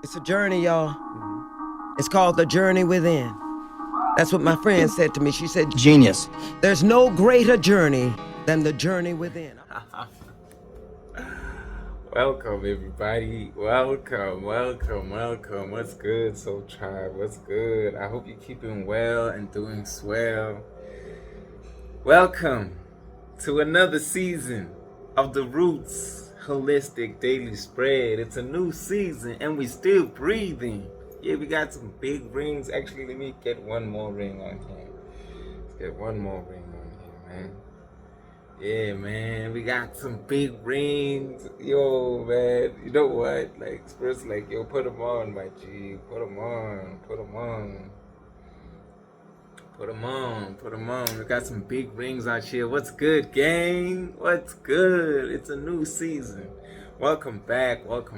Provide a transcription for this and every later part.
It's a journey, y'all. It's called The Journey Within. That's what my friend said to me. She said, Genius. there's no greater journey than the journey within. Welcome, everybody. Welcome. What's good, Soul Tribe? What's good? I hope you're keeping well and doing swell. Welcome to another season of the Roots Holistic Daily Spread. It's a new season and we still breathing. Yeah, we got some big rings. Actually, let me get one more ring on here. Let's get one more ring on here, man. Yeah, man, we got some big rings. Yo, man, you know what? Like, Spurs, like, yo, put them on, my G. Put them on. We got some big rings out here. What's good, gang? What's good? It's a new season. Welcome back. Like,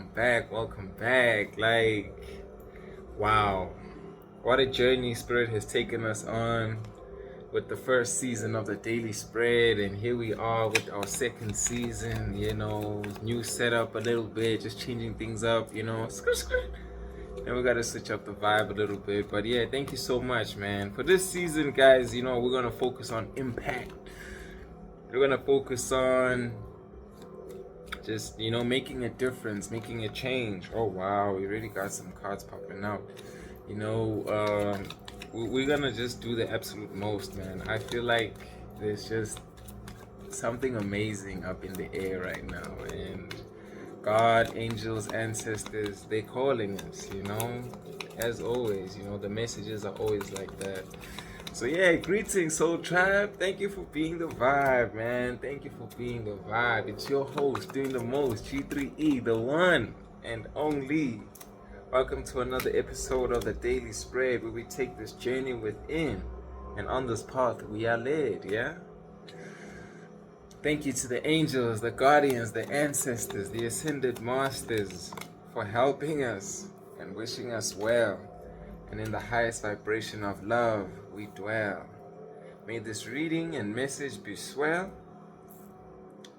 wow. What a journey Spirit has taken us on with the first season of the Daily Spread, and here we are with our second season, you know, new setup a little bit, just changing things up, you know, and we gotta switch up the vibe a little bit. But yeah, thank you so much, man. For this season, guys, you know, we're gonna focus on impact. We're gonna focus on just, you know, making a difference, making a change. Oh wow, we really got some cards popping out. You know, we're gonna just do the absolute most, man. I feel like there's just something amazing up in the air right now, and God, angels, ancestors, they're calling us, you know, as always. You know, the messages are always like that. So yeah, greetings, Soul Tribe. Thank you for being the vibe, man. Thank you for being the vibe. It's your host doing the most, G3E, the one and only. Welcome to another episode of the Daily Spread, where we take this journey within, and on this path we are led, yeah? Thank you to the angels, the guardians, the ancestors, the ascended masters for helping us and wishing us well. And in the highest vibration of love we dwell. May this reading and message be swell.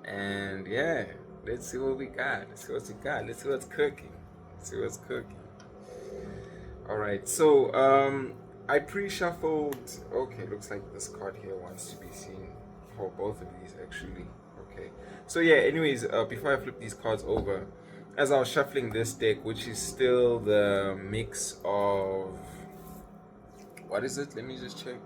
And yeah, let's see what we got. Let's see what's cooking. Alright, so I pre-shuffled. Okay, looks like this card here wants to be seen. Oh, both of these actually. Okay, so yeah, anyways, before I flip these cards over, as I was shuffling this deck, which is still the mix of, what is it? Let me just check.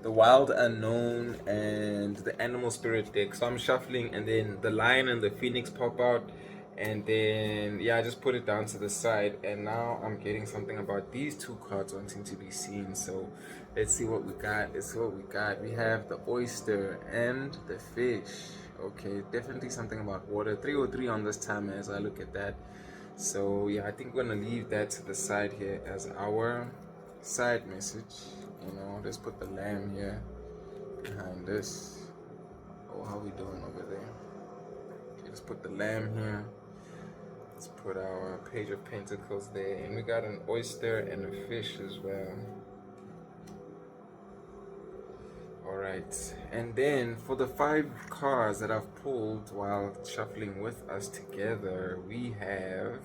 The Wild Unknown and the Animal Spirit deck. So I'm shuffling, and then the Lion and the Phoenix pop out, and then yeah, I just put it down to the side, and now I'm getting something about these two cards wanting to be seen. So let's see what we got. We have the oyster and the fish. Okay, definitely something about water. 303 on this time as I look at that. So yeah, I think we're gonna leave that to the side here as our side message. You know, let's put the lamb here behind this. Oh, how we doing over there? Okay, let's put the lamb here. Let's put our page of pentacles there, and we got an oyster and a fish as well. Alright, and then for the 5 cards that I've pulled while shuffling with us together, we have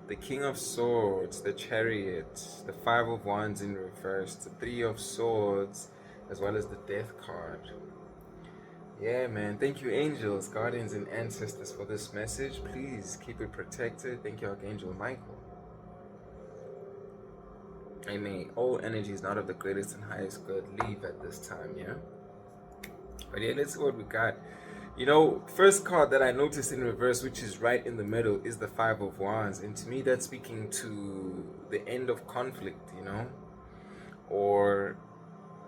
the King of Swords, the Chariot, the 5 of Wands in reverse, the 3 of Swords, as well as the Death card. Yeah, man. Thank you, angels, guardians, and ancestors for this message. Please keep it protected. Thank you, Archangel Michael. And may all energies not of the greatest and highest good leave at this time, yeah? But yeah, let's see what we got. You know, first card that I noticed in reverse, which is right in the middle, is the 5 of Wands. And to me, that's speaking to the end of conflict, you know? Or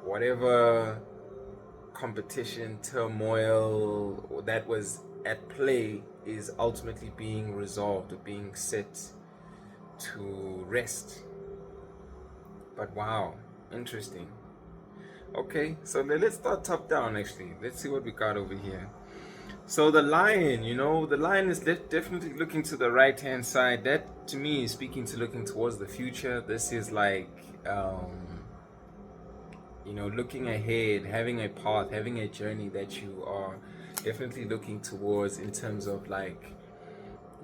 whatever competition, turmoil that was at play is ultimately being resolved or being set to rest. But wow, interesting. Okay, so let's start top down actually. Let's see what we got over here. So the lion, you know, the lion is definitely looking to the right hand side. That to me is speaking to looking towards the future. This is like, you know, looking ahead, having a path, having a journey that you are definitely looking towards in terms of like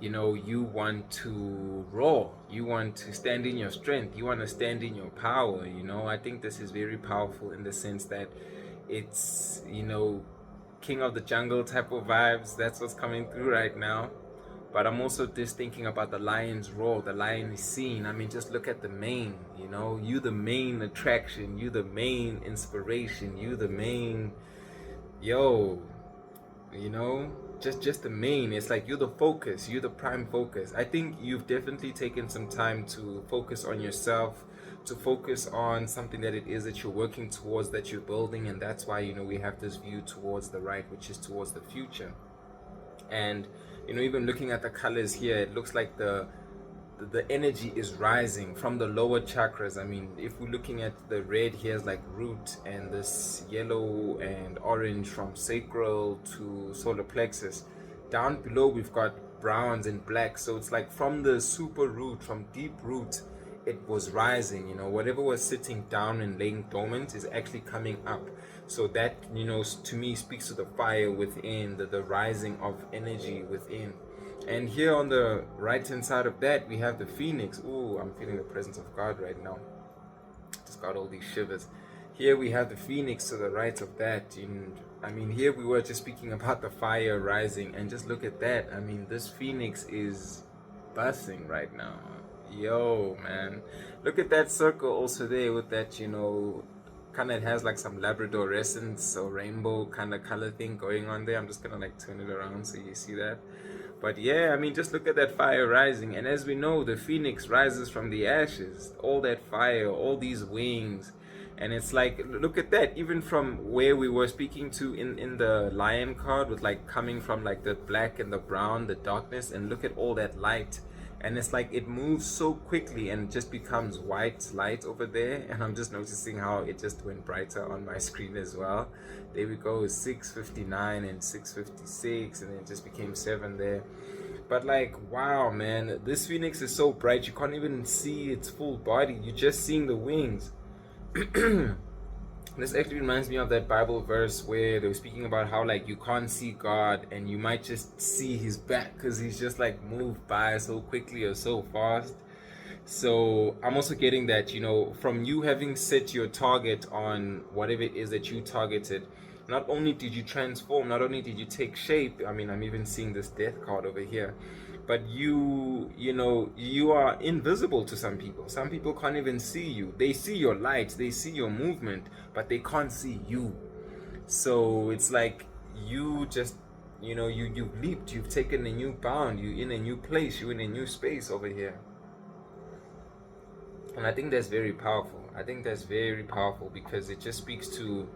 you want to roar, you want to stand in your strength, you want to stand in your power. I think this is very powerful in the sense that it's, king of the jungle type of vibes. That's what's coming through right now. But I'm also just thinking about the lion's roar. The lion is seen. I mean, just look at the mane. You the main attraction. You the main inspiration. You the main, yo. Just the main. It's like you're the focus. You're the prime focus. I think you've definitely taken some time to focus on yourself, to focus on something that it is that you're working towards, that you're building, and that's why we have this view towards the right, which is towards the future. And even looking at the colors here, it looks like the energy is rising from the lower chakras. I mean, if we're looking at the red here is like root, and this yellow and orange from sacral to solar plexus. Down below we've got browns and blacks. So it's like from the super root, from deep root, it was rising. Whatever was sitting down and laying dormant is actually coming up. So that, to me speaks to the fire within, the rising of energy within. And here on the right hand side of that, we have the phoenix. Ooh, I'm feeling the presence of God right now. Just got all these shivers. Here we have the phoenix to the right of that. And I mean, here we were just speaking about the fire rising, and just look at that. I mean, this phoenix is buzzing right now. Yo, man. Look at that circle also there with that, kind of has like some labradorescence or rainbow kind of color thing going on there. I'm just gonna like turn it around so you see that. But yeah, I mean, just look at that fire rising. And as we know, the phoenix rises from the ashes. All that fire, all these wings. And it's like, look at that. Even from where we were speaking to in the lion card, with like coming from like the black and the brown, the darkness, and look at all that light. And it's like it moves so quickly and just becomes white light over there. And I'm just noticing how it just went brighter on my screen as well. There we go, 6:59 and 6:56, and then it just became 7 there. But like, wow, man, this phoenix is so bright you can't even see its full body. You're just seeing the wings. This actually reminds me of that Bible verse where they were speaking about how like you can't see God and you might just see his back because he's just like moved by so quickly or so fast. So I'm also getting that, from you having set your target on whatever it is that you targeted, not only did you transform, not only did you take shape. I mean, I'm even seeing this death card over here. But you are invisible to some people. Some people can't even see you. They see your light, they see your movement, but they can't see you. So it's like you just, you've leaped, you've taken a new bound, you're in a new place, you're in a new space over here. And I think that's very powerful. I think that's very powerful because it just speaks to,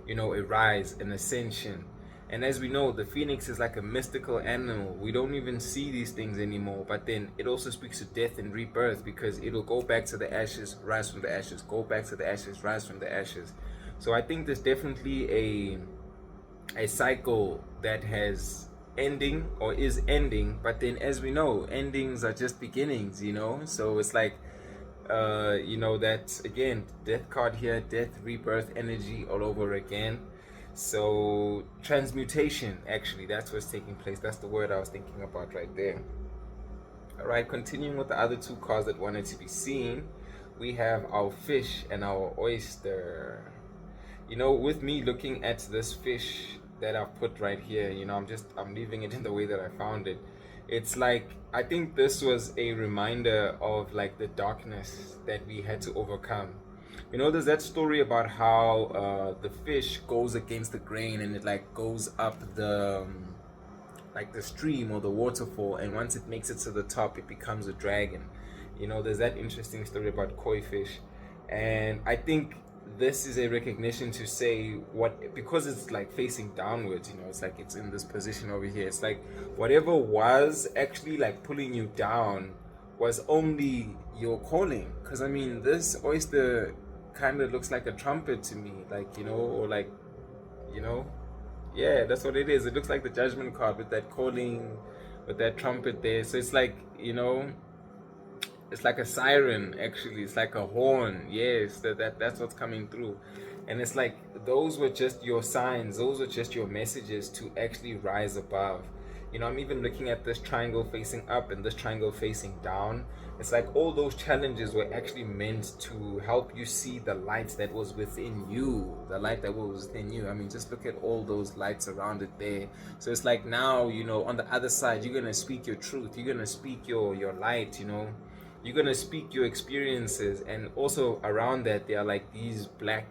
a rise, an ascension. And as we know, the phoenix is like a mystical animal. We don't even see these things anymore. But then it also speaks to death and rebirth, because it'll go back to the ashes, rise from the ashes, go back to the ashes, rise from the ashes. So I think there's definitely a cycle that has ending or is ending. But then, as we know, endings are just beginnings, So it's like, that again, death card here, death, rebirth, energy all over again. So transmutation, actually, that's what's taking place. That's the word I was thinking about right there. All right, continuing with the other two cards that wanted to be seen, we have our fish and our oyster. With me looking at this fish that I've put right here, I'm leaving it in the way that I found it. It's like, I think this was a reminder of like the darkness that we had to overcome. There's that story about how the fish goes against the grain and it like goes up the stream or the waterfall, and once it makes it to the top, it becomes a dragon. There's that interesting story about koi fish, and I think this is a recognition to say because it's like facing downwards, it's like it's in this position over here. It's like whatever was actually like pulling you down was only your calling. Because I mean, this oyster kind of looks like a trumpet to me, yeah, that's what it is. It looks like the judgment card with that calling, with that trumpet there. So it's like, it's like a siren, actually. It's like a horn. Yes, that's what's coming through. And it's like those were just your signs, those were just your messages to actually rise above. You know, I'm even looking at this triangle facing up and this triangle facing down. It's like all those challenges were actually meant to help you see the light that was within you, the light that was within you. I mean, just look at all those lights around it there. So it's like now, you know, on the other side, you're gonna speak your truth. You're gonna speak your light. You know, you're gonna speak your experiences, and also around that, there are like these there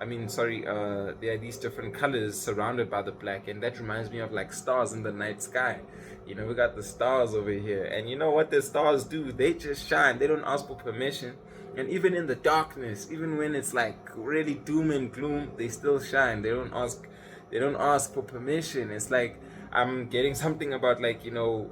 are these different colors surrounded by the black, and that reminds me of like stars in the night sky. You know, we got the stars over here, and you know what the stars do? They just shine. They don't ask for permission. And even in the darkness, even when it's like really doom and gloom, they still shine. They don't ask for permission. It's like I'm getting something about, like, you know,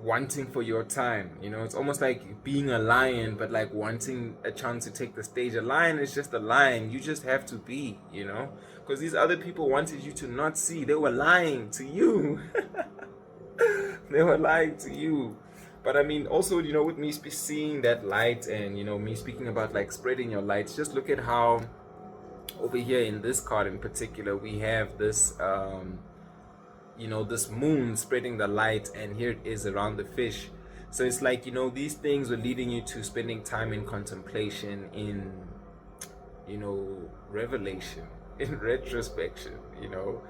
wanting for your time. You know, it's almost like being a lion, but like wanting a chance to take the stage. A lion is just a lion. You just have to be, you know, because these other people wanted you to not see. They were lying to you. They were lying to you. But I mean, also, you know, with me seeing that light, and, you know, me speaking about like spreading your lights, just look at how over here in this card in particular, we have this you know, this moon spreading the light, and here it is around the fish. So it's like, you know, these things were leading you to spending time in contemplation, in, you know, revelation, in retrospection. You know,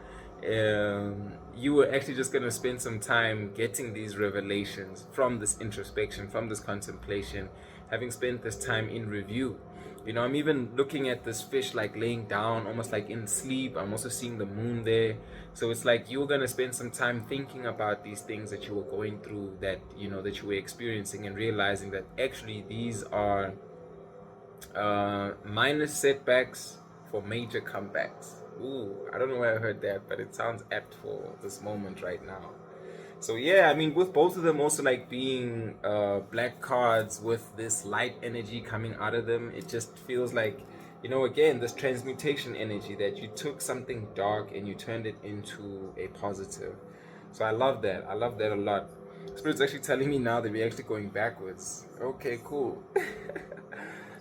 you were actually just going to spend some time getting these revelations from this introspection, from this contemplation, having spent this time in review. You know, I'm even looking at this fish like laying down, almost like in sleep. I'm also seeing the moon there. So it's like you're going to spend some time thinking about these things that you were going through, that, you know, that you were experiencing, and realizing that actually these are minor setbacks for major comebacks. Ooh, I don't know where I heard that, but it sounds apt for this moment right now. So yeah, I mean, with both of them also like being black cards with this light energy coming out of them, it just feels like, you know, again, this transmutation energy, that you took something dark and you turned it into a positive. So I love that. I love that a lot. Spirit's actually telling me now that we're actually going backwards. Okay, cool.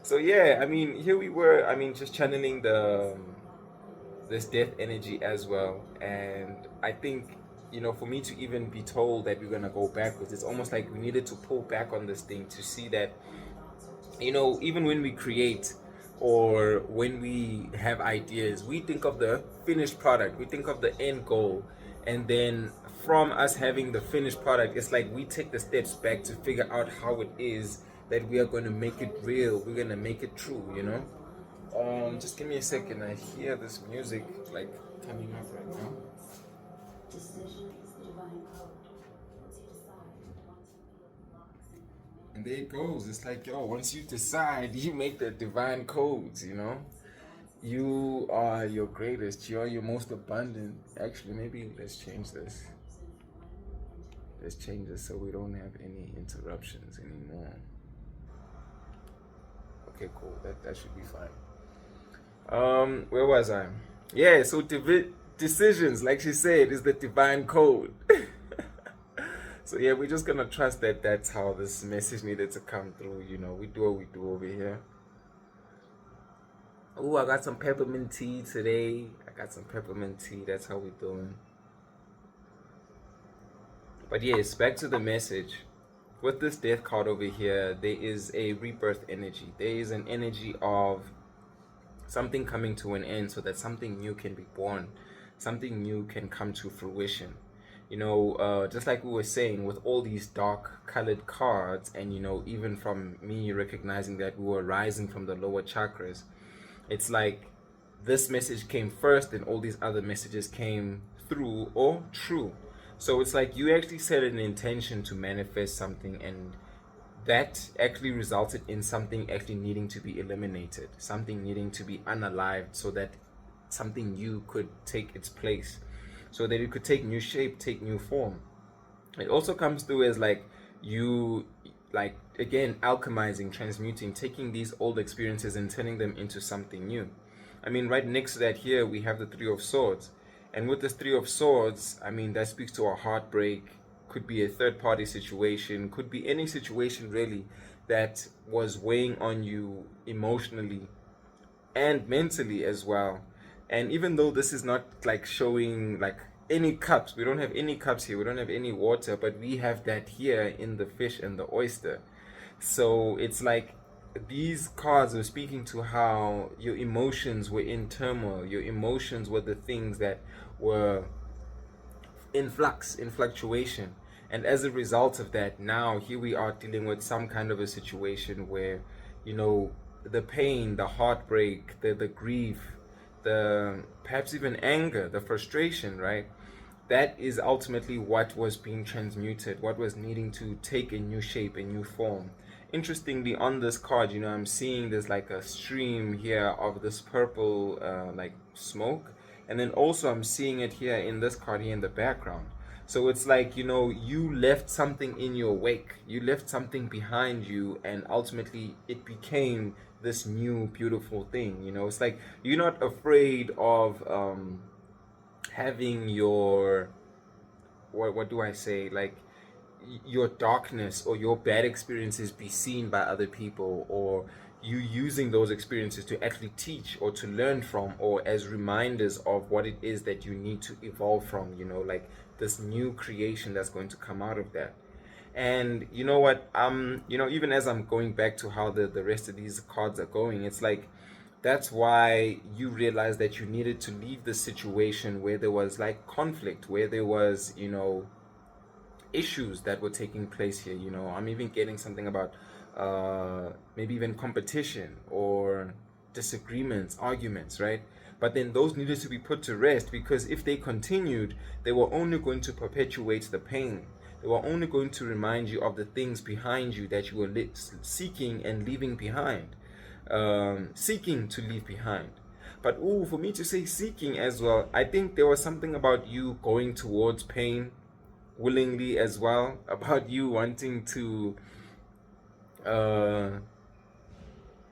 So yeah, I mean, here we were, I mean, just channeling this death energy as well. And I think, you know, for me to even be told that we're gonna go backwards, it's almost like we needed to pull back on this thing to see that, you know, even when we create or when we have ideas, we think of the finished product, we think of the end goal, and then from us having the finished product, it's like we take the steps back to figure out how it is that we are going to make it real, we're going to make it true, you know. Just give me a second. I hear this music like coming up right now. And there it goes. It's like, yo, once you decide, you make the divine codes, you know? You are your greatest. You are your most abundant. Actually, maybe let's change this. Let's change this so we don't have any interruptions anymore. Okay, cool. That should be fine. Where was I? Yeah, so decisions, like she said, is the divine code. So yeah, we're just gonna trust that that's how this message needed to come through. You know, we do what we do over here. Oh, I got some peppermint tea today. That's how we doing. But yes, back to the message. With this death card over here, there is a rebirth energy. There is an energy of something coming to an end so that something new can be born. Something new can come to fruition. You know, just like we were saying, with all these dark colored cards, and, you know, even from me recognizing that we were rising from the lower chakras, it's like this message came first and all these other messages came through or true. So it's like you actually set an intention to manifest something, and that actually resulted in something actually needing to be eliminated, something needing to be unalived, so that something new could take its place, so that it could take new shape, take new form. It also comes through as like you, like, again, alchemizing, transmuting, taking these old experiences and turning them into something new. I mean, right next to that here, we have the Three of Swords. And with this Three of Swords, I mean, that speaks to a heartbreak, could be a third-party situation, could be any situation really that was weighing on you emotionally and mentally as well. And even though this is not like showing like any cups. We don't have any cups here. We don't have any water, but we have that here in the fish and the oyster. So it's like these cards are speaking to how your emotions were in turmoil. Your emotions were the things that were in flux, in fluctuation. And as a result of that, now here we are dealing with some kind of a situation where, you know, the pain, the heartbreak, the grief, the perhaps even anger, the frustration, right? That is ultimately what was being transmuted, what was needing to take a new shape, a new form. Interestingly, on this card, you know, I'm seeing there's like a stream here of this purple like smoke, and then also I'm seeing it here in this card here in the background. So it's like, you know, you left something in your wake, you left something behind you, and ultimately it became this new beautiful thing. You know, it's like you're not afraid of having your, what do I say, like your darkness or your bad experiences be seen by other people, or you using those experiences to actually teach or to learn from, or as reminders of what it is that you need to evolve from, you know, like this new creation that's going to come out of that. And you know what, you know, even as I'm going back to how the rest of these cards are going, it's like that's why you realize that you needed to leave the situation where there was like conflict, where there was, you know, issues that were taking place here. You know, I'm even getting something about maybe even competition or disagreements, arguments, right? But then those needed to be put to rest, because if they continued, they were only going to perpetuate the pain. They were only going to remind you of the things behind you that you were seeking and leaving behind, seeking to leave behind. But for me to say seeking as well, I think there was something about you going towards pain willingly as well, about you wanting to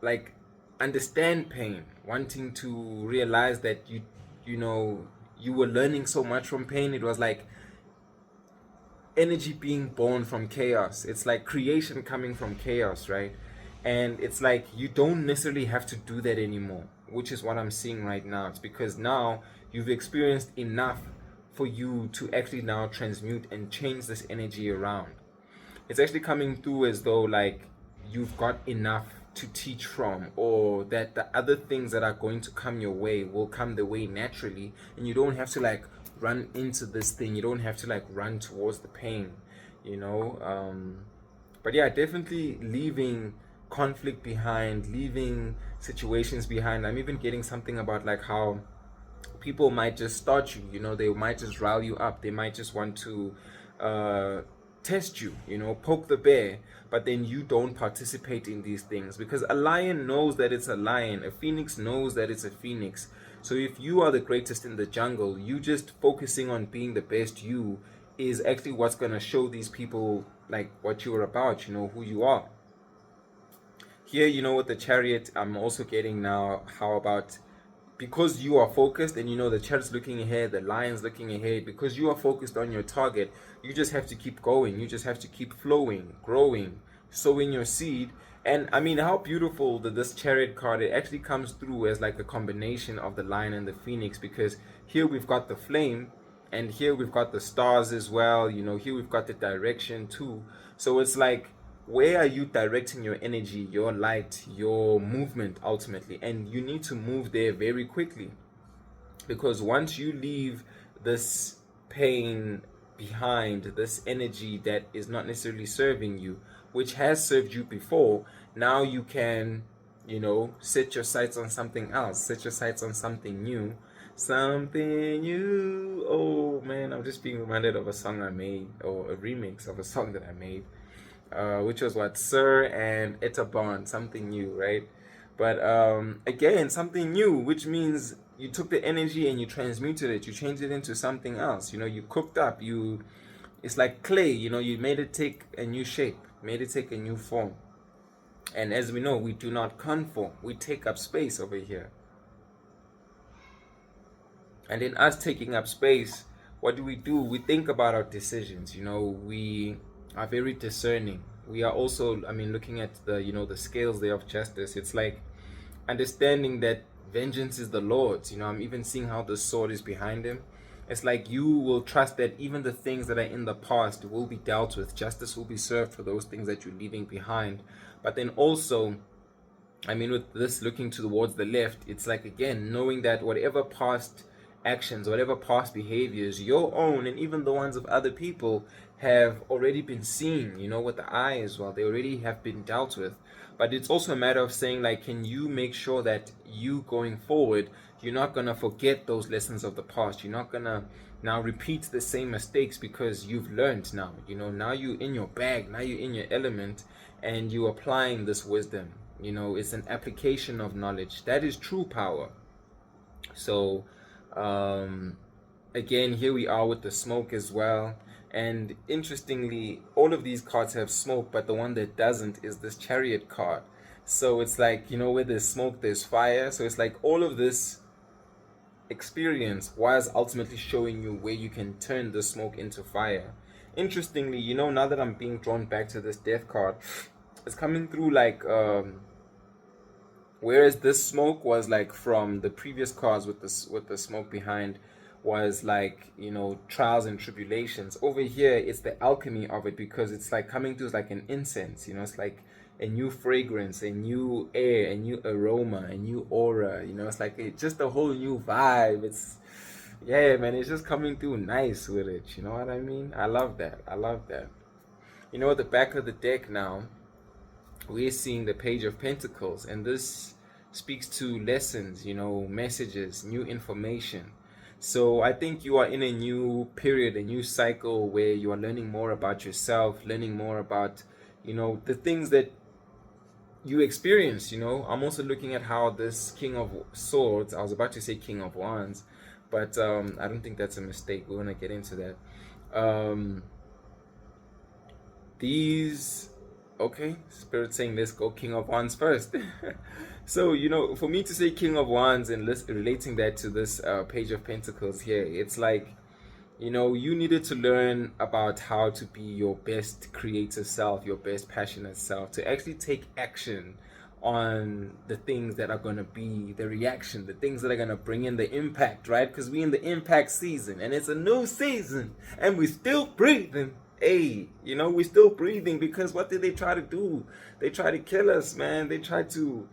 like understand pain, wanting to realize that you know, you were learning so much from pain. It was like energy being born from chaos. It's like creation coming from chaos, right? And it's like you don't necessarily have to do that anymore, which is what I'm seeing right now. It's because now you've experienced enough for you to actually now transmute and change this energy around. It's actually coming through as though like you've got enough to teach from, or that the other things that are going to come your way will come the way naturally, and you don't have to like run into this thing, you don't have to like run towards the pain, you know. But yeah, definitely leaving conflict behind, leaving situations behind. I'm even getting something about like how people might just start you, you know, they might just rile you up, they might just want to test you, you know, poke the bear, but then you don't participate in these things, because a lion knows that it's a lion, a phoenix knows that it's a phoenix. So if you are the greatest in the jungle, you just focusing on being the best you is actually what's going to show these people like what you're about, you know, who you are. Here, you know, with the chariot, I'm also getting now how about, because you are focused, and you know the chariot's looking ahead, the lion's looking ahead, because you are focused on your target, you just have to keep going, you just have to keep flowing, growing, sowing your seed. And I mean, how beautiful that this chariot card, it actually comes through as like a combination of the lion and the phoenix, because here we've got the flame, and here we've got the stars as well, you know, here we've got the direction too. So it's like, where are you directing your energy, your light, your movement ultimately? And you need to move there very quickly, because once you leave this pain behind, this energy that is not necessarily serving you, which has served you before, now you can, you know, set your sights on something else, set your sights on something new. Something new. Oh man, I'm just being reminded of a song I made, or a remix of a song that I made, which was what, Sir and Etta Bond, something new, right? But again, something new, which means you took the energy and you transmuted it, you changed it into something else. You know, you cooked up, it's like clay, you know, you made it take a new shape, made it take a new form. And as we know, we do not conform, we take up space over here. And in us taking up space, what do? We think about our decisions, you know, we are very discerning. We are also, I mean, looking at the, you know, the scales there of justice. It's like understanding that vengeance is the Lord's. You know, I'm even seeing how the sword is behind him. It's like you will trust that even the things that are in the past will be dealt with. Justice will be served for those things that you're leaving behind. But then also, I mean, with this looking towards the left, it's like, again, knowing that whatever past actions, whatever past behaviors, your own and even the ones of other people, have already been seen, with the eye as well. They already have been dealt with. But it's also a matter of saying, like, can you make sure that you going forward, you're not going to forget those lessons of the past. You're not going to now repeat the same mistakes because you've learned now. Now you're in your bag, now you're in your element, and you're applying this wisdom. It's an application of knowledge. That is true power. So, again, here we are with the smoke as well. And interestingly, all of these cards have smoke, but the one that doesn't is this Chariot card. So it's like, where there's smoke, there's fire. So it's like all of this experience was ultimately showing you where you can turn the smoke into fire. Interestingly, now that I'm being drawn back to this Death card, it's coming through like, whereas this smoke was like from the previous cards with the smoke behind was like, trials and tribulations. Over here, it's the alchemy of it, because it's like coming through as like an incense. It's like a new fragrance, a new air, a new aroma, a new aura. It's like just a whole new vibe. Yeah, man, it's just coming through nice with it. You know what I mean? I love that. At the back of the deck now, we're seeing the Page of Pentacles, and this speaks to lessons, messages, new information. So I think you are in a new period, a new cycle where you are learning more about yourself, learning more about, the things that you experience. I'm also looking at how this King of Swords, I was about to say King of Wands, but I don't think that's a mistake. We're going to get into that. Okay, Spirit saying let's go King of Wands first. So, for me to say King of Wands and relating that to this Page of Pentacles here, it's like, you needed to learn about how to be your best creative self, your best passionate self, to actually take action on the things that are going to be the reaction, the things that are going to bring in the impact, right? Because we're in the impact season, and it's a new season, and we're still breathing. Hey, we're still breathing, because what did they try to do? They try to kill us, man. They try to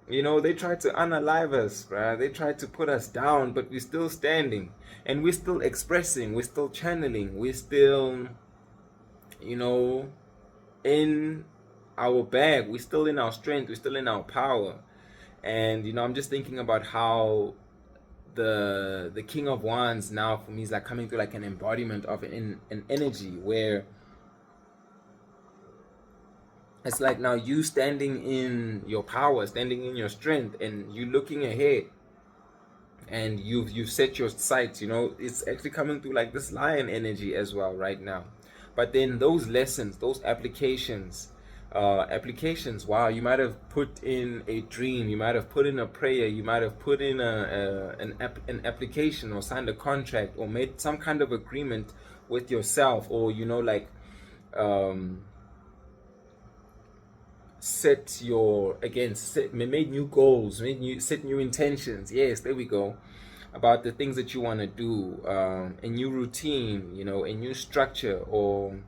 unalive us, right? They tried to put us down, but we're still standing, and we're still expressing, we're still channeling, we're still, in our bag, we're still in our strength, we're still in our power. And, I'm just thinking about how the King of Wands now for me is like coming through like an embodiment of an energy where it's like now you standing in your power, standing in your strength, and you looking ahead, and you've set your sights. It's actually coming through like this lion energy as well right now. But then those lessons, those applications, wow, you might have put in a dream, you might have put in a prayer, you might have put in an application, or signed a contract, or made some kind of agreement with yourself, or made new goals, set new intentions. Yes, there we go. About the things that you want to do, a new routine, a new structure, or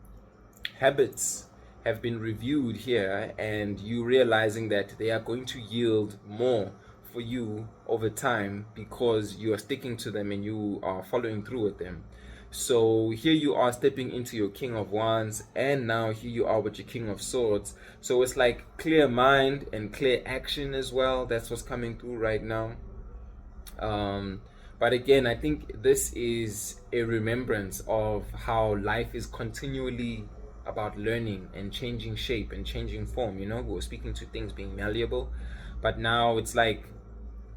habits have been reviewed here, and you realizing that they are going to yield more for you over time because you are sticking to them and you are following through with them. So here you are stepping into your King of Wands, and now here you are with your King of Swords. So it's like clear mind and clear action as well. That's what's coming through right now. But again, I think this is a remembrance of how life is continually about learning and changing shape and changing form. We were speaking to things being malleable, but now it's like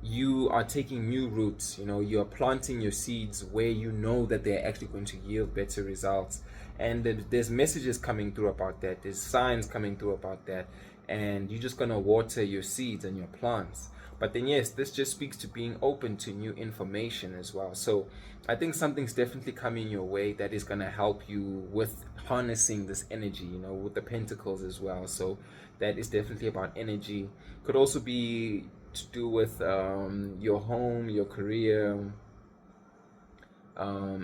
you are taking new roots. You're planting your seeds where you know that they're actually going to yield better results, and there's messages coming through about that, there's signs coming through about that, and you're just gonna water your seeds and your plants. But then yes, this just speaks to being open to new information as well. So I think something's definitely coming your way that is going to help you with harnessing this energy, with the pentacles as well. So that is definitely about energy. Could also be to do with your home, your career,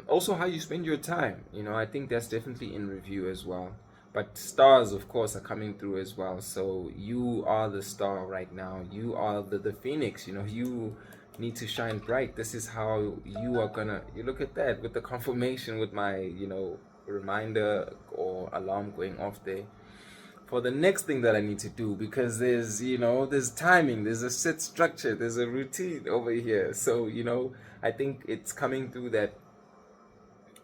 Also how you spend your time. I think that's definitely in review as well. But stars, of course, are coming through as well. So you are the star right now. You are the phoenix. You need to shine bright. This is how you are gonna. You look at that with the confirmation, with my reminder or alarm going off there for the next thing that I need to do, because there's timing, there's a set structure, there's a routine over here. So I think it's coming through that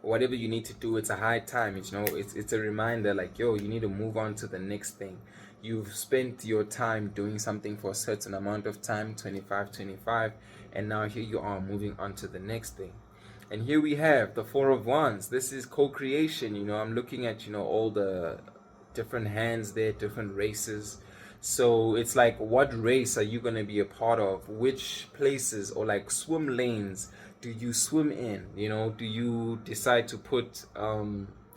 whatever you need to do, it's a high time. It's a reminder, like, yo, you need to move on to the next thing. You've spent your time doing something for a certain amount of time, 25, and now here you are moving on to the next thing. And here we have the Four of Wands. This is co-creation. I'm looking at all the different hands there, different races. So it's like, what race are you going to be a part of? Which places or like swim lanes do you swim in? Do you decide to put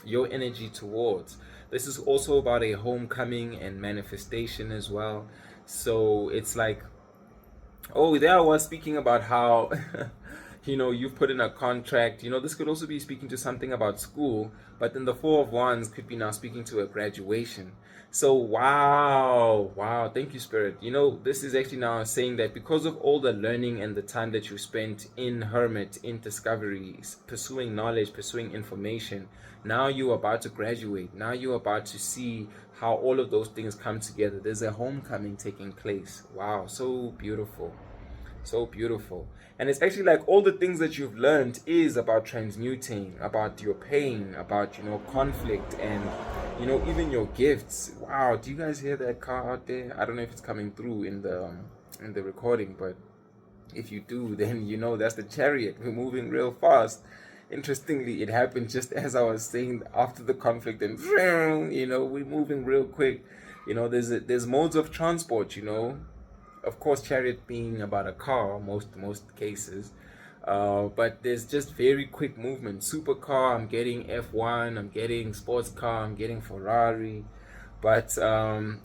your energy towards? This is also about a homecoming and manifestation as well. So it's like, oh, there I was speaking about how you've put in a contract. This could also be speaking to something about school, but then the Four of Wands could be now speaking to a graduation. So wow, thank you, Spirit. This is actually now saying that because of all the learning and the time that you spent in Hermit, in discoveries, pursuing knowledge, pursuing information, now you're about to graduate. Now you're about to see how all of those things come together. There's a homecoming taking place. Wow, so beautiful. So beautiful. And it's actually like all the things that you've learned is about transmuting, about your pain, about conflict, and even your gifts. Wow, do you guys hear that car out there? I don't know if it's coming through in the recording, but if you do, then that's the Chariot. We're moving real fast. Interestingly, it happened just as I was saying, after the conflict, and we're moving real quick. There's modes of transport. Of course, Chariot being about a car, most cases, but there's just very quick movement. Supercar, I'm getting F1, I'm getting sports car, I'm getting Ferrari. But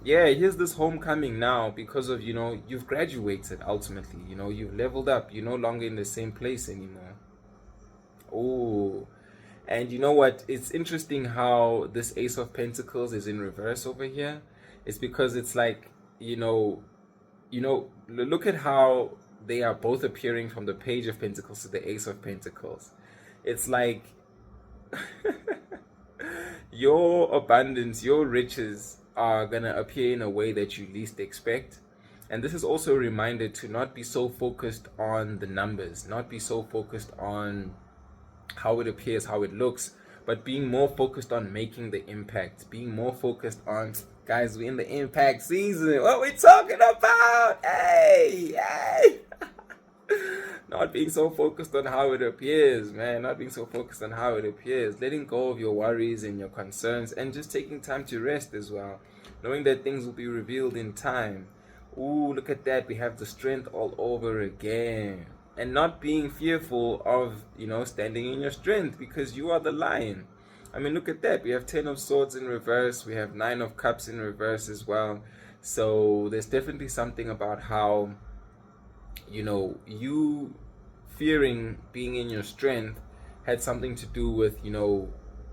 here's this homecoming now, because of you've graduated. Ultimately, you've leveled up. You're no longer in the same place anymore. Oh, and you know what? It's interesting how this Ace of Pentacles is in reverse over here. It's because it's like, look at how they are both appearing from the Page of Pentacles to the Ace of Pentacles. It's like your abundance, your riches are going to appear in a way that you least expect. And this is also a reminder to not be so focused on the numbers, not be so focused on how it appears, how it looks, but being more focused on making the impact, being more focused on, guys, we're in the impact season. What we talking about? Hey. Not being so focused on how it appears, man. Not being so focused on how it appears. Letting go of your worries and your concerns, and just taking time to rest as well. Knowing that things will be revealed in time. Ooh, look at that. We have the Strength all over again. And not being fearful of, standing in your strength, because you are the lion. I mean, look at that. We have 10 of Swords in reverse. We have 9 of Cups in reverse as well. So there's definitely something about how, you fearing being in your strength had something to do with,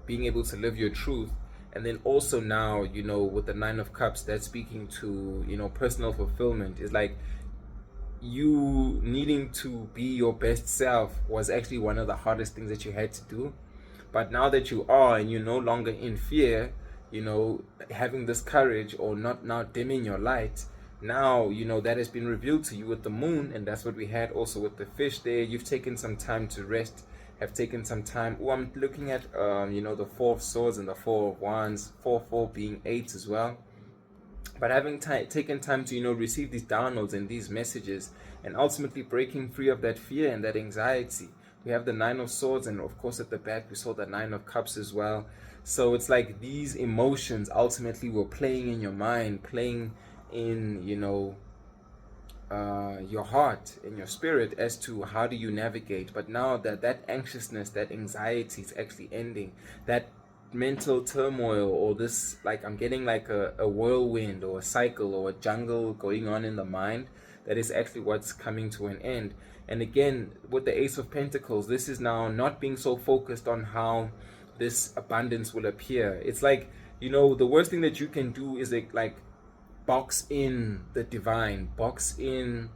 being able to live your truth. And then also now, with the 9 of Cups, that's speaking to, personal fulfillment. Is like, you needing to be your best self was actually one of the hardest things that you had to do. But now that you are, and you're no longer in fear, having this courage, or not now dimming your light, now that has been revealed to you with the moon. And that's what we had also with the fish there. You've taken some time to rest, have taken some time. I'm looking at the 4 of Swords and the 4 of Wands, 4 being 8 as well. But having taken time to receive these downloads and these messages, and ultimately breaking free of that fear and that anxiety. We have the 9 of Swords, and of course at the back we saw the 9 of Cups as well. So it's like these emotions ultimately were playing in your mind, playing in your heart, in your spirit, as to how do you navigate. But now that anxiousness, that anxiety is actually ending. That mental turmoil, or this, like, I'm getting like a whirlwind or a cycle or a jungle going on in the mind. that is actually what's coming to an end. And again, with the Ace of Pentacles, this is now not being so focused on how this abundance will appear. It's like, the worst thing that you can do is like box in the divine, box in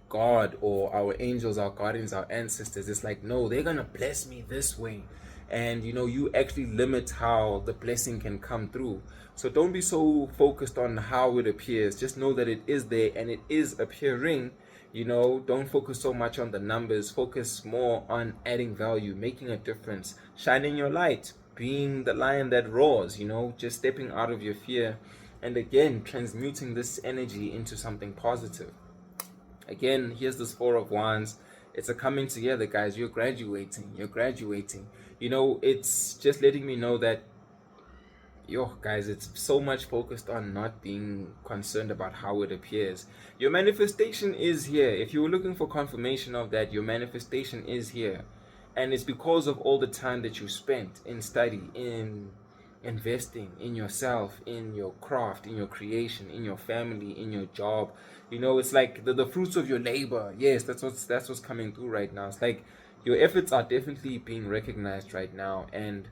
God or our angels, our guardians, our ancestors. It's like, no, they're gonna bless me this way. And you actually limit how the blessing can come through. So don't be so focused on how it appears. Just know that it is there and it is appearing. Don't focus so much on the numbers. Focus more on adding value, making a difference, shining your light, being the lion that roars, just stepping out of your fear, and again transmuting this energy into something positive. Again, here's this Four of Wands. It's a coming together, guys. You're graduating. It's just letting me know that, guys, it's so much focused on not being concerned about how it appears. Your manifestation is here. If you were looking for confirmation of that, your manifestation is here. And it's because of all the time that you spent in study, in investing in yourself, in your craft, in your creation, in your family, in your job. It's like the fruits of your labor. Yes, that's what's coming through right now. It's like your efforts are definitely being recognized right now, and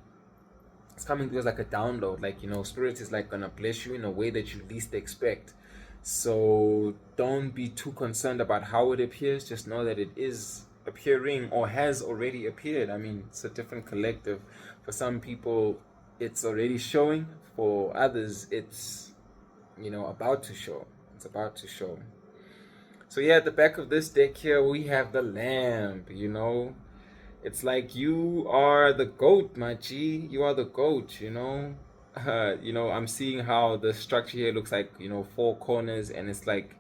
it's coming through as like a download. Like, Spirit is like gonna bless you in a way that you least expect. So don't be too concerned about how it appears. Just know that it is appearing or has already appeared. I mean, it's a different collective. For some people, it's already showing. For others, it's about to show. It's about to show. So yeah, at the back of this deck here, we have the Lamb. It's like you are the goat, my G. You are the goat. I'm seeing how the structure here looks like, 4 corners, and it's like,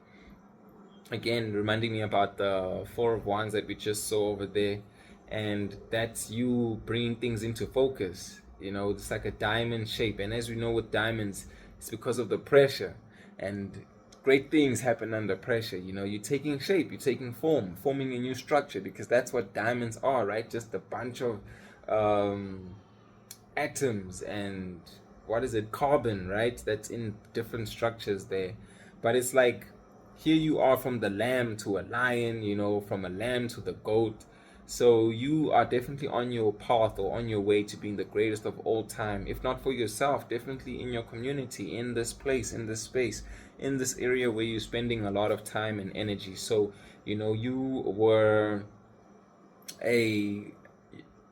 again, reminding me about the Four of Wands that we just saw over there. And that's you bringing things into focus. It's like a diamond shape. And as we know with diamonds, it's because of the pressure. And great things happen under pressure. You're taking shape, you're taking form, forming a new structure, because that's what diamonds are, right? Just a bunch of atoms and carbon, right? That's in different structures there. But it's like, here you are from the lamb to a lion, from a lamb to the goat. So you are definitely on your path or on your way to being the greatest of all time. If not for yourself, definitely in your community, in this place, in this space, in this area where you're spending a lot of time and energy. So, you were a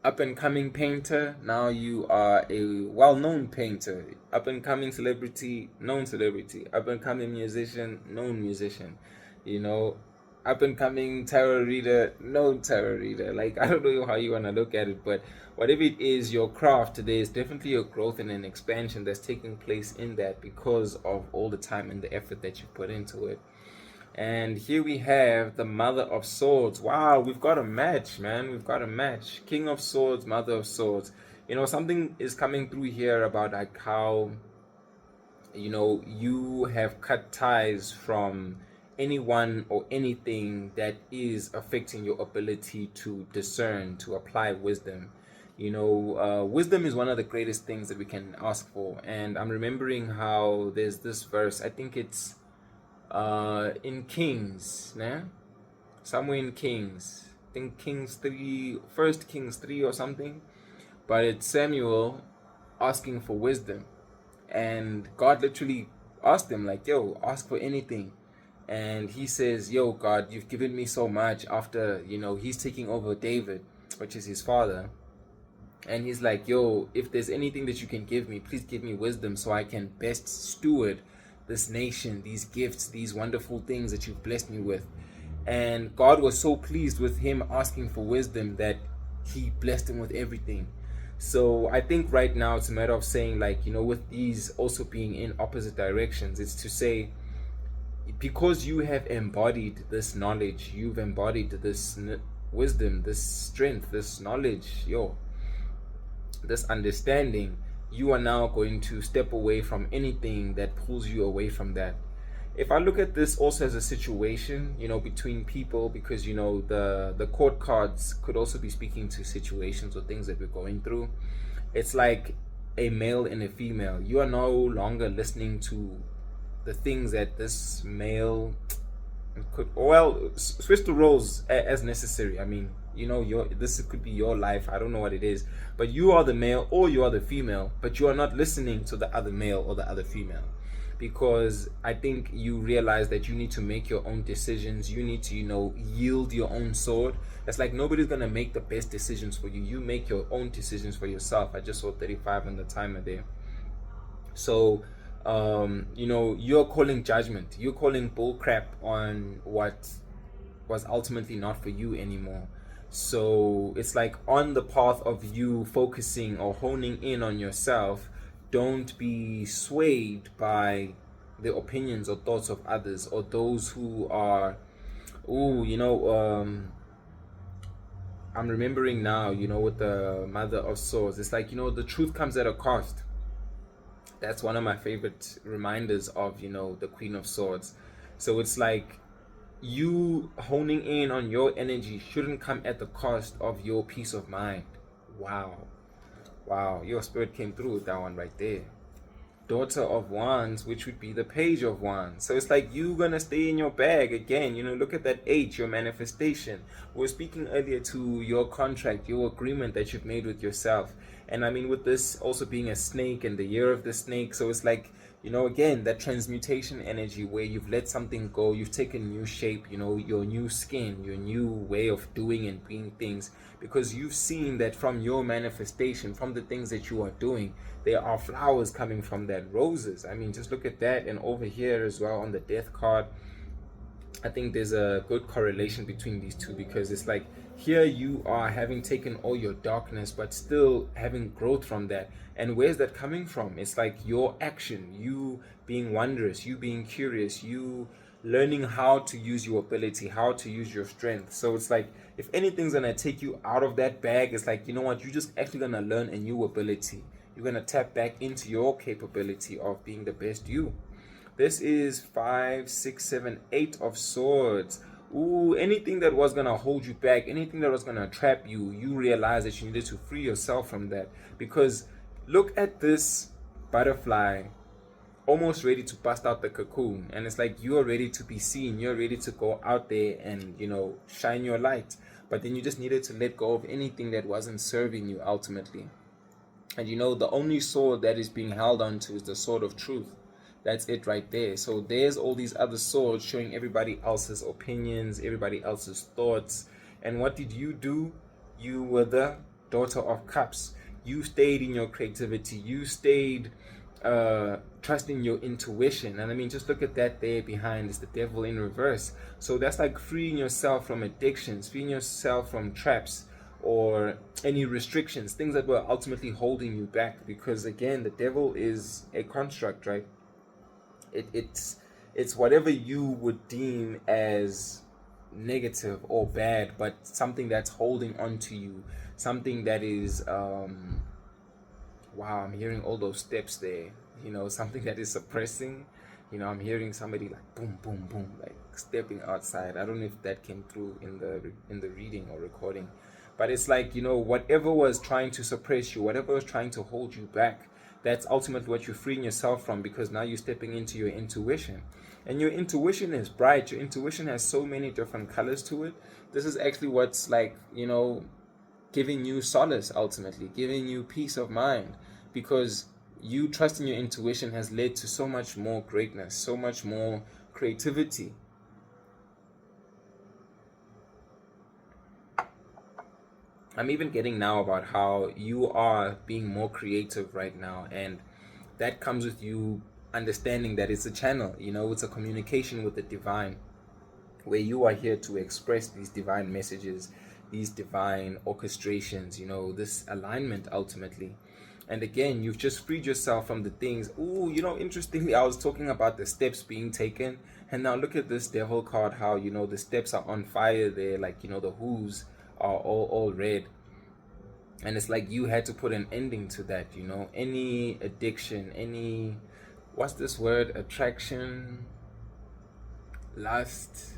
up-and-coming painter. Now you are a well-known painter. Up-and-coming celebrity, known celebrity. Up-and-coming musician, known musician. Up-and-coming tarot reader, known tarot reader. Like, I don't know how you want to look at it, but whatever it is, your craft today is definitely a growth and an expansion that's taking place in that because of all the time and the effort that you put into it. And here we have the Mother of Swords. Wow, we've got a match, man. We've got a match. King of Swords, Mother of Swords. Something is coming through here about like how, you have cut ties from anyone or anything that is affecting your ability to discern, to apply wisdom. Wisdom is one of the greatest things that we can ask for. And I'm remembering how there's this verse, I think it's in Kings, nah? Somewhere in Kings. I think Kings 3, 1 Kings 3 or something. But it's Samuel asking for wisdom. And God literally asked him, like, yo, ask for anything. And he says, yo, God, you've given me so much after, he's taking over David, which is his father. And he's like, yo, if there's anything that you can give me, please give me wisdom so I can best steward this nation, these gifts, these wonderful things that you've blessed me with. And God was so pleased with him asking for wisdom that he blessed him with everything. So I think right now it's a matter of saying, like, with these also being in opposite directions, it's to say, because you have embodied this knowledge, you've embodied this wisdom, this strength, this knowledge, this understanding, you are now going to step away from anything that pulls you away from that. If I look at this also as a situation, between people, because, the court cards could also be speaking to situations or things that we're going through. It's like a male and a female. You are no longer listening to the things that this male Switch the roles as necessary. I mean, this could be your life. I don't know what it is, but you are the male or you are the female, but you are not listening to the other male or the other female, because I think you realize that you need to make your own decisions. You need to, yield your own sword. It's like nobody's gonna make the best decisions for you. You make your own decisions for yourself. I just saw 35 on the timer there. So, you're calling judgment. You're calling bull crap on what was ultimately not for you anymore. So it's like on the path of you focusing or honing in on yourself, don't be swayed by the opinions or thoughts of others, or those who are, I'm remembering now, with the Mother of Swords. It's like, the truth comes at a cost. That's one of my favorite reminders of, the Queen of Swords. So it's like you honing in on your energy shouldn't come at the cost of your peace of mind. Wow. Your spirit came through with that one right there. Daughter of Wands, which would be the Page of Wands. So it's like you're gonna stay in your bag again. Look at that H, your manifestation. We were speaking earlier to your contract, your agreement that you've made with yourself. And I mean, with this also being a snake and the year of the snake, so it's like, again, that transmutation energy where you've let something go, you've taken new shape, your new skin, your new way of doing and being things, because you've seen that from your manifestation, from the things that you are doing, there are flowers coming from that, roses. I mean, just look at that. And over here as well on the death card, I think there's a good correlation between these two, because it's like here you are having taken all your darkness but still having growth from that. And where's that coming from? It's like your action, you being wondrous, you being curious, you learning how to use your ability, how to use your strength. So it's like if anything's gonna take you out of that bag, it's like, you're just actually gonna learn a new ability. You're gonna tap back into your capability of being the best you. This is 5, 6, 7, 8 of Swords. Ooh, anything that was gonna hold you back, anything that was gonna trap you, you realize that you needed to free yourself from that. Because look at this butterfly, almost ready to bust out the cocoon, and it's like you're ready to be seen, you're ready to go out there and shine your light, but then you just needed to let go of anything that wasn't serving you ultimately. And the only sword that is being held onto is the sword of truth. That's it right there. So there's all these other swords showing everybody else's opinions, everybody else's thoughts. And what did you do? You were the Daughter of Cups. You stayed in your creativity. You stayed trusting your intuition. And I mean, just look at that there behind. It's the Devil in reverse. So that's like freeing yourself from addictions, freeing yourself from traps or any restrictions, things that were ultimately holding you back. Because again, the devil is a construct, right? It's whatever you would deem as negative or bad, but something that's holding on to you, something that is wow, I'm hearing all those steps there, something that is suppressing. I'm hearing somebody like boom boom boom, like stepping outside. I don't know if that came through in the reading or recording, but it's like, whatever was trying to suppress you, whatever was trying to hold you back, that's ultimately what you're freeing yourself from, because now you're stepping into your intuition. And your intuition is bright. Your intuition has so many different colors to it. This is actually what's like, giving you solace, ultimately, giving you peace of mind, because you trusting your intuition has led to so much more greatness, so much more creativity. I'm even getting now about how you are being more creative right now, and that comes with you understanding that it's a channel, it's a communication with the divine, where you are here to express these divine messages, these divine orchestrations, this alignment ultimately. And again, you've just freed yourself from the things. Ooh, interestingly, I was talking about the steps being taken, and now look at this devil card, how the steps are on fire there, like the hooves are all red. And it's like you had to put an ending to that, any addiction, any, what's this word, attraction, lust,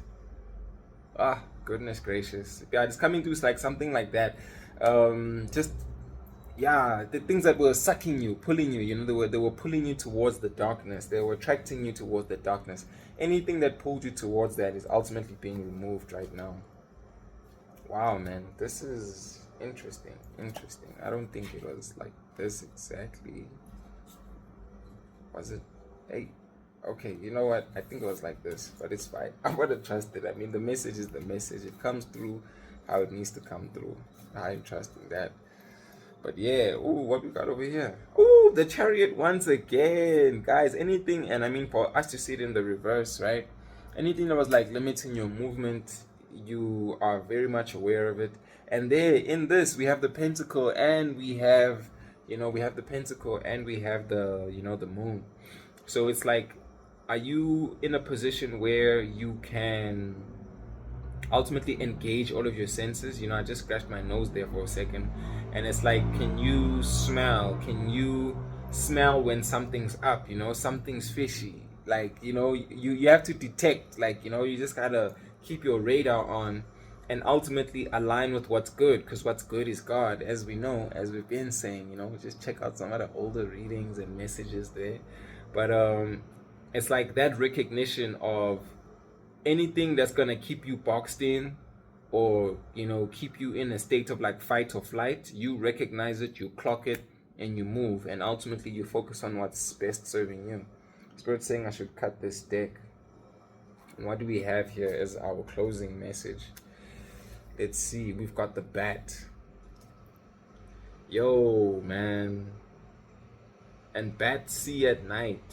goodness gracious, yeah, it's coming through like something like that. Just yeah, the things that were sucking you, pulling you, they were pulling you towards the darkness. They were attracting you towards the darkness. Anything that pulled you towards that is ultimately being removed right now. Wow, man, this is interesting. Interesting. I don't think it was like this exactly. Was it? Hey, okay, you know what? I think it was like this, but it's fine. I'm gonna trust it. I mean, the message is the message. It comes through how it needs to come through. I'm trusting that. But yeah, ooh, what we got over here? Ooh, the chariot once again, guys. Anything, and I mean, for us to see it in the reverse, right? Anything that was like limiting your movement, you are very much aware of it. And there, in this, we have the pentacle, and we have, we have the pentacle, and we have the moon. So it's like, are you in a position where you can ultimately engage all of your senses? I just scratched my nose there for a second, and it's like, can you smell? Can you smell when something's up? Something's fishy. Like, you have to detect. Like, you just gotta keep your radar on, and ultimately align with what's good, because what's good is God, as we know, as we've been saying. Just check out some of the older readings and messages there. But it's like that recognition of anything that's gonna keep you boxed in, or keep you in a state of like fight or flight. You recognize it, you clock it, and you move, and ultimately you focus on what's best serving you. Spirit saying I should cut this deck. And what do we have here as our closing message? Let's see. We've got the bat. Yo, man. And bats see at night.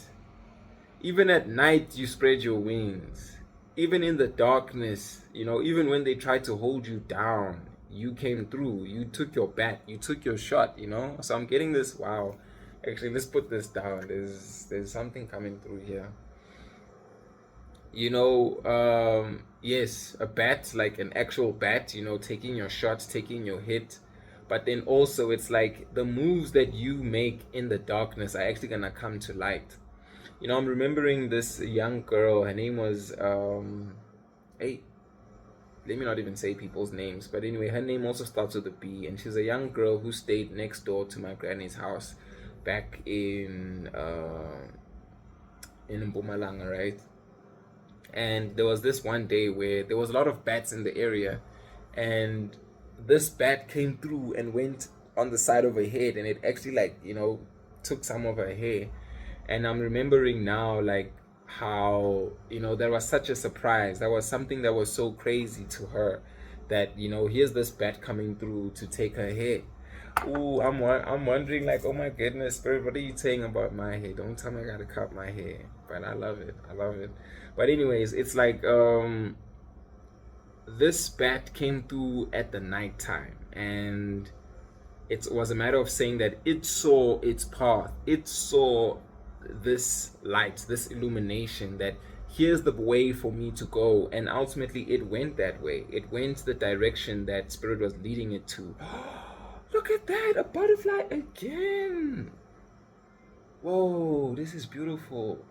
Even at night you spread your wings. Even in the darkness, even when they tried to hold you down, you came through. You took your bat, you took your shot. So I'm getting this. Wow. Actually, let's put this down. There's something coming through here. Yes, a bat, like an actual bat, taking your shots, taking your hit. But then also, it's like the moves that you make in the darkness are actually gonna come to light. I'm remembering this young girl. Her name was hey, let me not even say people's names, but anyway, her name also starts with a B, and she's a young girl who stayed next door to my granny's house back in Mpumalanga, right? And there was this one day where there was a lot of bats in the area, and this bat came through and went on the side of her head, and it actually took some of her hair. And I'm remembering now, like, how that was such a surprise. That was something that was so crazy to her, that here's this bat coming through to take her hair. Ooh, I'm wondering, like, oh my goodness, Spirit, what are you saying about my hair? Don't tell me I gotta cut my hair. But I love it. But anyways, it's like this bat came through at the night time, and it was a matter of saying that it saw its path. It saw this light, this illumination, that here's the way for me to go, and ultimately it went that way. It went the direction that Spirit was leading it to. Look at that, a butterfly again. Whoa, this is beautiful.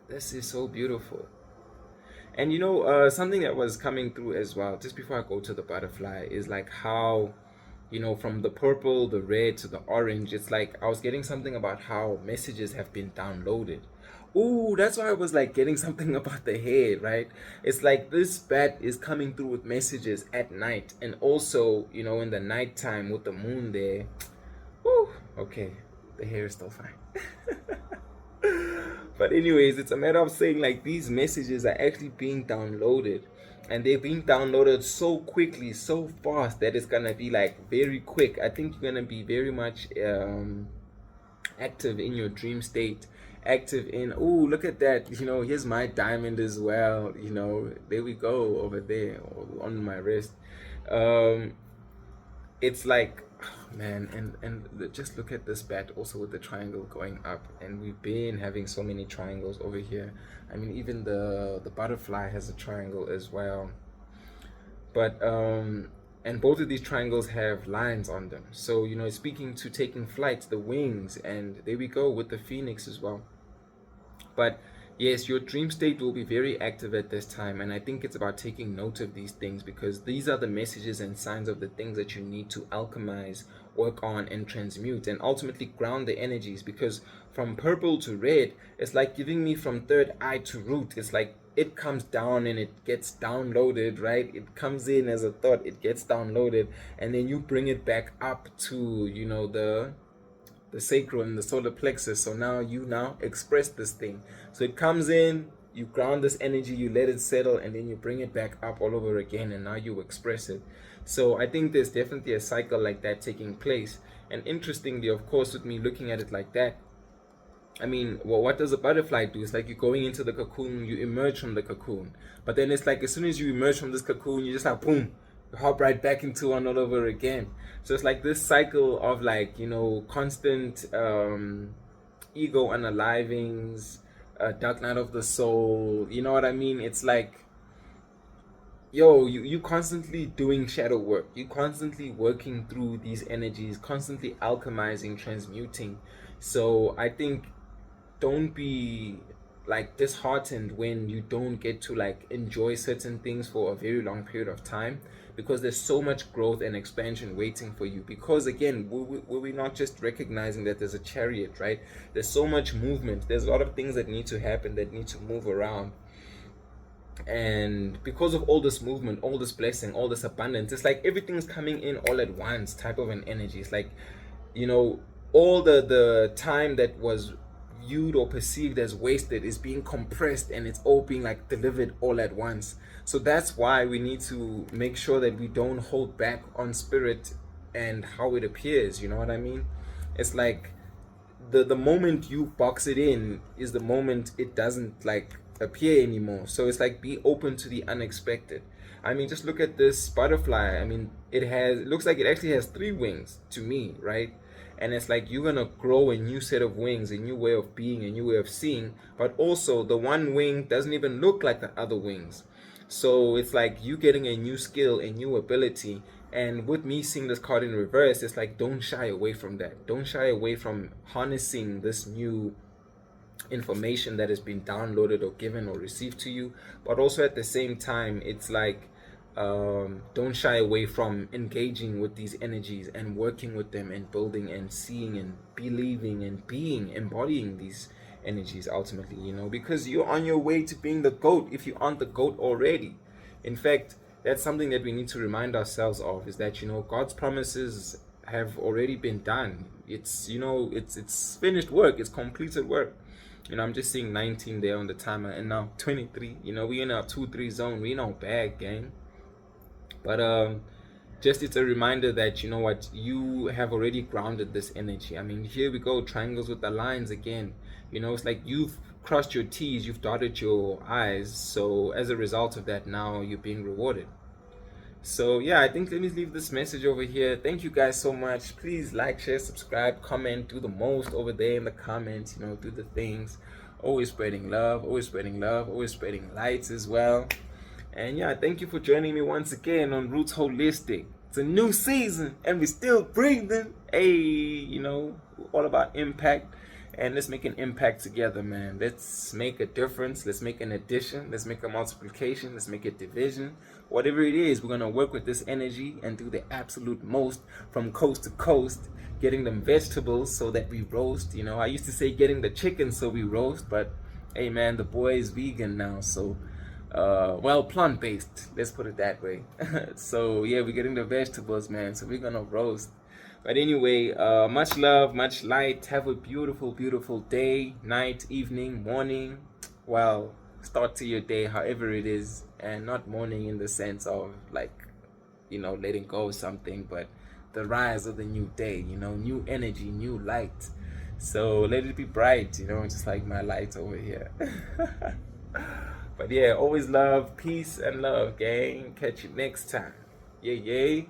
This is so beautiful. And something that was coming through as well, just before I go to the butterfly, is like how from the purple, the red to the orange, it's like I was getting something about how messages have been downloaded. Ooh, that's why I was like getting something about the hair, right? It's like this bat is coming through with messages at night, and also, in the nighttime with the moon there. Ooh, okay, the hair is still fine. But anyways, it's a matter of saying, like, these messages are actually being downloaded. And they're being downloaded so quickly, so fast, that it's gonna be like very quick. I think you're gonna be very much active in your dream state, active in, oh, look at that, here's my diamond as well, there we go, over there on my wrist. It's like, oh, man, and just look at this bat also with the triangle going up, and we've been having so many triangles over here. I mean, even the butterfly has a triangle as well. But and both of these triangles have lines on them. So speaking to taking flight, the wings, and there we go with the phoenix as well. But Yes, your dream state will be very active at this time, and I think it's about taking note of these things because these are the messages and signs of the things that you need to alchemize, work on, and transmute, and ultimately ground the energies. Because from purple to red, it's like giving me from third eye to root. It's like it comes down and it gets downloaded, right? It comes in as a thought, it gets downloaded, and then you bring it back up to, the sacral and the solar plexus. So now you express this thing. So it comes in, you ground this energy, you let it settle, and then you bring it back up all over again, and now you express it. So I think there's definitely a cycle like that taking place. And interestingly, of course, with me looking at it like that, I mean, well, what does a butterfly do? It's like you're going into the cocoon, you emerge from the cocoon. But then it's like as soon as you emerge from this cocoon, you just like, boom, hop right back into one all over again. So it's like this cycle of like, constant ego unalivings, dark night of the soul. You know what I mean? It's like, you constantly doing shadow work. You constantly working through these energies, constantly alchemizing, transmuting. So I think don't be like disheartened when you don't get to like enjoy certain things for a very long period of time, because there's so much growth and expansion waiting for you. Because again, we're not just recognizing that there's a chariot, right? There's so much movement, there's a lot of things that need to happen, that need to move around. And because of all this movement, all this blessing, all this abundance, it's like everything's coming in all at once type of an energy. It's like, all the time that was viewed or perceived as wasted is being compressed, and it's all being like delivered all at once. So that's why we need to make sure that we don't hold back on spirit and how it appears. You know what I mean? It's like the moment you box it in is the moment it doesn't like appear anymore. So it's like be open to the unexpected. I mean, just look at this butterfly. I mean, it looks like it actually has 3 wings to me, right? And it's like you're gonna grow a new set of wings, a new way of being, a new way of seeing. But also the one wing doesn't even look like the other wings. So it's like you getting a new skill, a new ability. And with me seeing this card in reverse, it's like don't shy away from that. Don't shy away from harnessing this new information that has been downloaded or given or received to you. But also at the same time, it's like don't shy away from engaging with these energies and working with them and building and seeing and believing and embodying these energies ultimately, because you're on your way to being the GOAT if you aren't the GOAT already. In fact, that's something that we need to remind ourselves of, is that, God's promises have already been done. It's, it's finished work. It's completed work. I'm just seeing 19 there on the timer, and now 23. We in our 2-3 zone. We in our bag, gang. But just it's a reminder that you have already grounded this energy. I mean, here we go, triangles with the lines again. It's like you've crossed your T's, you've dotted your I's. So as a result of that, now you're being rewarded. So yeah, I think let me leave this message over here. Thank you guys so much. Please like, share, subscribe, comment, do the most over there in the comments. Do the things. Always spreading love, always spreading love, always spreading lights as well. And yeah, thank you for joining me once again on Roots Holistic. It's a new season and we're still breathing. Hey, all about impact. And let's make an impact together, man. Let's make a difference. Let's make an addition. Let's make a multiplication. Let's make a division. Whatever it is, we're going to work with this energy and do the absolute most from coast to coast, getting them vegetables so that we roast. I used to say getting the chicken so we roast, but hey, man, the boy is vegan now. So, plant-based. Let's put it that way. So, yeah, we're getting the vegetables, man. So we're going to roast. But anyway, much love, much light. Have a beautiful, beautiful day, night, evening, morning. Well, start to your day, however it is. And not morning in the sense of like, letting go of something, but the rise of the new day, new energy, new light. So let it be bright, just like my light over here. But yeah, always love, peace and love, gang. Catch you next time. Yeah, yeah.